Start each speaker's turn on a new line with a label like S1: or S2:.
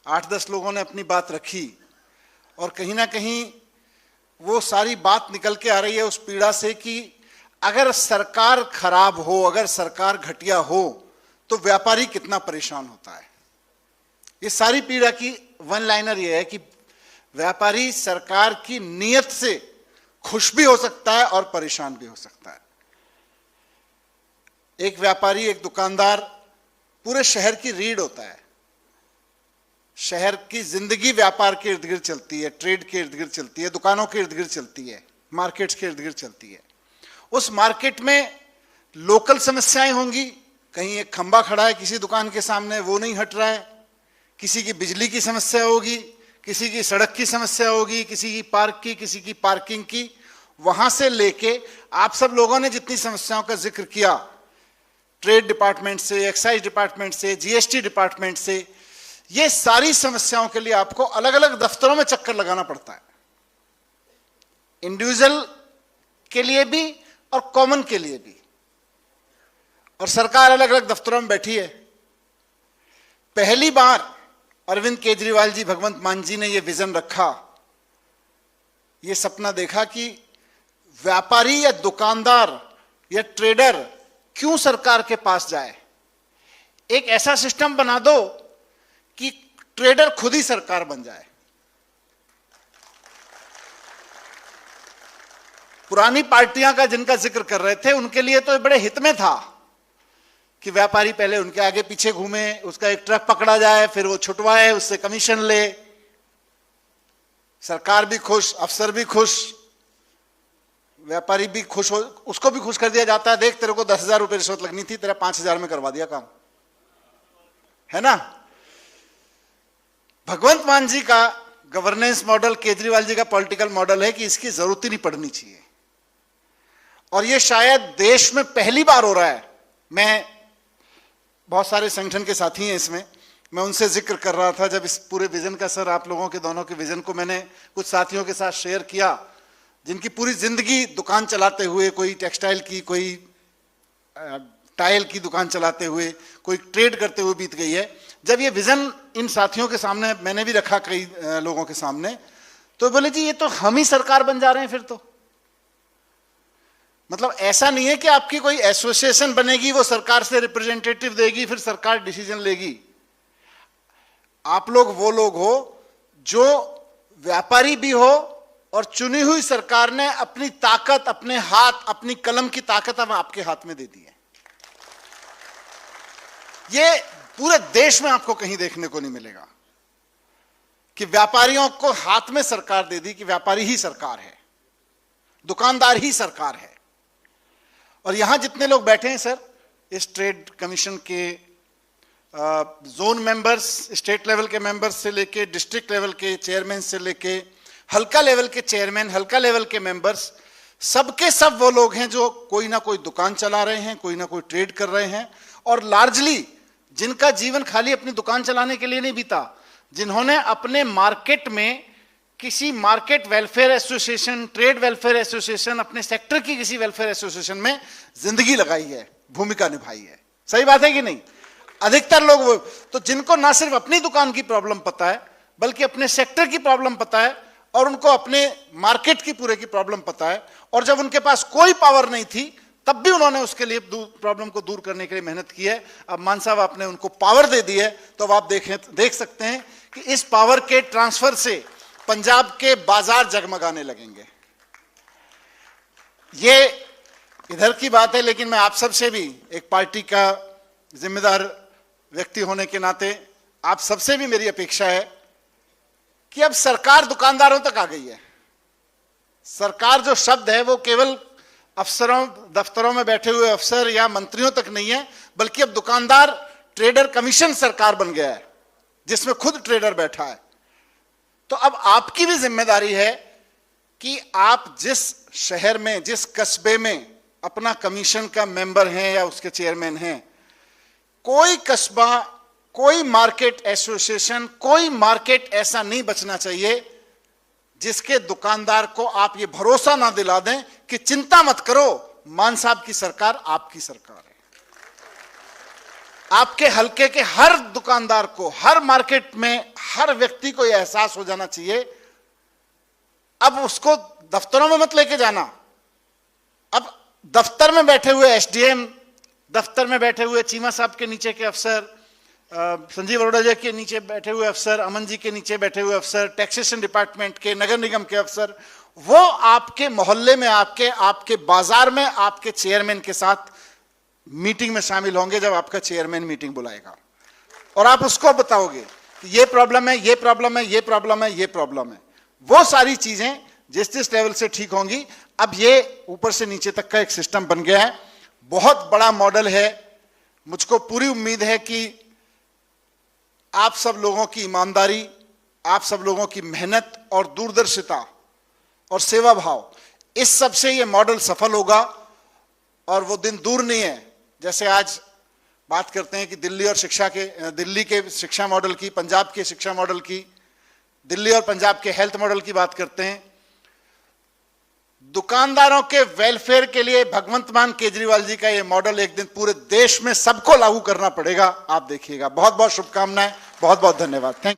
S1: 8-10 लोगों ने अपनी बात रखी और कहीं ना कहीं वो सारी बात निकल के आ रही है उस पीड़ा से कि अगर सरकार खराब हो, अगर सरकार घटिया हो तो व्यापारी कितना परेशान होता है। ये सारी पीड़ा की वन लाइनर ये है कि व्यापारी सरकार की नीयत से खुश भी हो सकता है और परेशान भी हो सकता है। एक व्यापारी, एक दुकानदार पूरे शहर की रीढ़ होता है। शहर की जिंदगी व्यापार के इर्द गिर्द चलती है, ट्रेड के इर्द गिर्द चलती है, दुकानों के इर्द गिर्द चलती है, मार्केट्स के इर्द गिर्द चलती है। उस मार्केट में लोकल समस्याएं होंगी। कहीं एक खंबा खड़ा है किसी दुकान के सामने, वो नहीं हट रहा है। किसी की बिजली की समस्या होगी, किसी की सड़क की समस्या होगी, किसी की पार्क की, किसी की पार्किंग की। वहां से लेके आप सब लोगों ने जितनी समस्याओं का जिक्र किया, ट्रेड डिपार्टमेंट से, एक्साइज डिपार्टमेंट से, जीएसटी डिपार्टमेंट से, ये सारी समस्याओं के लिए आपको अलग अलग दफ्तरों में चक्कर लगाना पड़ता है। इंडिविजुअल के लिए भी और कॉमन के लिए भी। और सरकार अलग अलग दफ्तरों में बैठी है। पहली बार अरविंद केजरीवाल जी, भगवंत मान जी ने यह विजन रखा, यह सपना देखा कि व्यापारी या दुकानदार या ट्रेडर क्यों सरकार के पास जाए। एक ऐसा सिस्टम बना दो कि ट्रेडर खुद ही सरकार बन जाए। पुरानी पार्टियां का जिनका जिक्र कर रहे थे उनके लिए तो बड़े हित में था कि व्यापारी पहले उनके आगे पीछे घूमे, उसका एक ट्रक पकड़ा जाए, फिर वो छुटवाए, उससे कमीशन ले, सरकार भी खुश, अफसर भी खुश, व्यापारी भी खुश हो, उसको भी खुश कर दिया जाता है। देख, तेरे को 10,000 रुपए रिश्वत लगनी थी, तेरा 5,000 में करवा दिया काम, है ना। भगवंत मान जी का गवर्नेंस मॉडल, केजरीवाल जी का पॉलिटिकल मॉडल है कि इसकी जरूरत ही नहीं पड़नी चाहिए। और ये शायद देश में पहली बार हो रहा है। मैं, बहुत सारे संगठन के साथी हैं इसमें, मैं उनसे जिक्र कर रहा था जब इस पूरे विजन का, सर आप लोगों के दोनों के विजन को मैंने कुछ साथियों के साथ शेयर किया जिनकी पूरी जिंदगी दुकान चलाते हुए, कोई टेक्सटाइल की, कोई टाइल की दुकान चलाते हुए, कोई ट्रेड करते हुए बीत गई है। जब ये विजन इन साथियों के सामने मैंने भी रखा, कई लोगों के सामने, तो बोले जी ये तो हम ही सरकार बन जा रहे हैं फिर तो। मतलब ऐसा नहीं है कि आपकी कोई एसोसिएशन बनेगी, वो सरकार से रिप्रेजेंटेटिव देगी, फिर सरकार डिसीजन लेगी। आप लोग वो लोग हो जो व्यापारी भी हो और चुनी हुई सरकार ने अपनी ताकत, अपने हाथ, अपनी कलम की ताकत अब आपके हाथ में दे दी है। ये पूरे देश में आपको कहीं देखने को नहीं मिलेगा कि व्यापारियों को हाथ में सरकार दे दी कि व्यापारी ही सरकार है, दुकानदार ही सरकार है। और यहां जितने लोग बैठे हैं सर, इस ट्रेड कमीशन के जोन मेंबर्स, स्टेट लेवल के मेंबर्स से लेके डिस्ट्रिक्ट लेवल के चेयरमैन से लेके हल्का लेवल के चेयरमैन, हल्का लेवल के मेंबर्स, सबके सब वो लोग हैं जो कोई ना कोई दुकान चला रहे हैं, कोई ना कोई ट्रेड कर रहे हैं, और लार्जली जिनका जीवन खाली अपनी दुकान चलाने के लिए नहीं बीता, जिन्होंने अपने मार्केट में किसी market welfare association, trade welfare association, अपने सेक्टर की किसी वेलफेयर एसोसिएशन में जिंदगी लगाई है, भूमिका निभाई है। सही बात है कि नहीं? अधिकतर लोग वो, तो जिनको ना सिर्फ अपनी दुकान की प्रॉब्लम पता है बल्कि अपने सेक्टर की प्रॉब्लम पता है और उनको अपने मार्केट की पूरे की प्रॉब्लम पता है, और जब उनके पास कोई पावर नहीं थी तब भी उन्होंने उसके लिए प्रॉब्लम को दूर करने के लिए मेहनत की है। अब मान साहब आपने उनको पावर दे दी है, तो अब आप देख सकते हैं कि इस पावर के ट्रांसफर से पंजाब के बाजार जगमगाने लगेंगे। ये इधर की बात है, लेकिन मैं आप सबसे भी एक पार्टी का जिम्मेदार व्यक्ति होने के नाते आप सबसे भी मेरी अपेक्षा है कि अब सरकार दुकानदारों तक आ गई है। सरकार जो शब्द है वो केवल अफसरों, दफ्तरों में बैठे हुए अफसर या मंत्रियों तक नहीं है, बल्कि अब दुकानदार ट्रेडर कमीशन सरकार बन गया है जिसमें खुद ट्रेडर बैठा है। तो अब आपकी भी जिम्मेदारी है कि आप जिस शहर में, जिस कस्बे में अपना कमीशन का मेंबर हैं या उसके चेयरमैन हैं, कोई कस्बा, कोई मार्केट एसोसिएशन, कोई मार्केट ऐसा नहीं बचना चाहिए जिसके दुकानदार को आप ये भरोसा ना दिला दें कि चिंता मत करो, मान साहब की सरकार आपकी सरकार है। आपके हलके के हर दुकानदार को, हर मार्केट में हर व्यक्ति को यह एहसास हो जाना चाहिए, अब उसको दफ्तरों में मत लेके जाना। अब दफ्तर में बैठे हुए एसडीएम, दफ्तर में बैठे हुए चीमा साहब के नीचे के अफसर, संजीव अरोड़ा जी के नीचे बैठे हुए अफसर, अमन जी के नीचे बैठे हुए अफसर, टैक्सेशन डिपार्टमेंट के, नगर निगम के अफसर, वो आपके मोहल्ले में, आपके बाजार में आपके चेयरमैन के साथ मीटिंग में शामिल होंगे जब आपका चेयरमैन मीटिंग बुलाएगा, और आप उसको बताओगे कि ये प्रॉब्लम है, ये प्रॉब्लम है, ये प्रॉब्लम है, ये प्रॉब्लम है। वो सारी चीजें जिस लेवल से ठीक होंगी, अब ये ऊपर से नीचे तक का एक सिस्टम बन गया है, बहुत बड़ा मॉडल है। मुझको पूरी उम्मीद है कि आप सब लोगों की ईमानदारी, आप सब लोगों की मेहनत और दूरदर्शिता और सेवा भाव, इस सब से ये मॉडल सफल होगा। और वो दिन दूर नहीं है, जैसे आज बात करते हैं कि दिल्ली के शिक्षा मॉडल की, पंजाब के शिक्षा मॉडल की, दिल्ली और पंजाब के हेल्थ मॉडल की बात करते हैं। दुकानदारों के वेलफेयर के लिए भगवंत मान केजरीवाल जी का यह मॉडल एक दिन पूरे देश में सबको लागू करना पड़ेगा, आप देखिएगा। बहुत बहुत शुभकामनाएं, बहुत बहुत धन्यवाद। Thank you.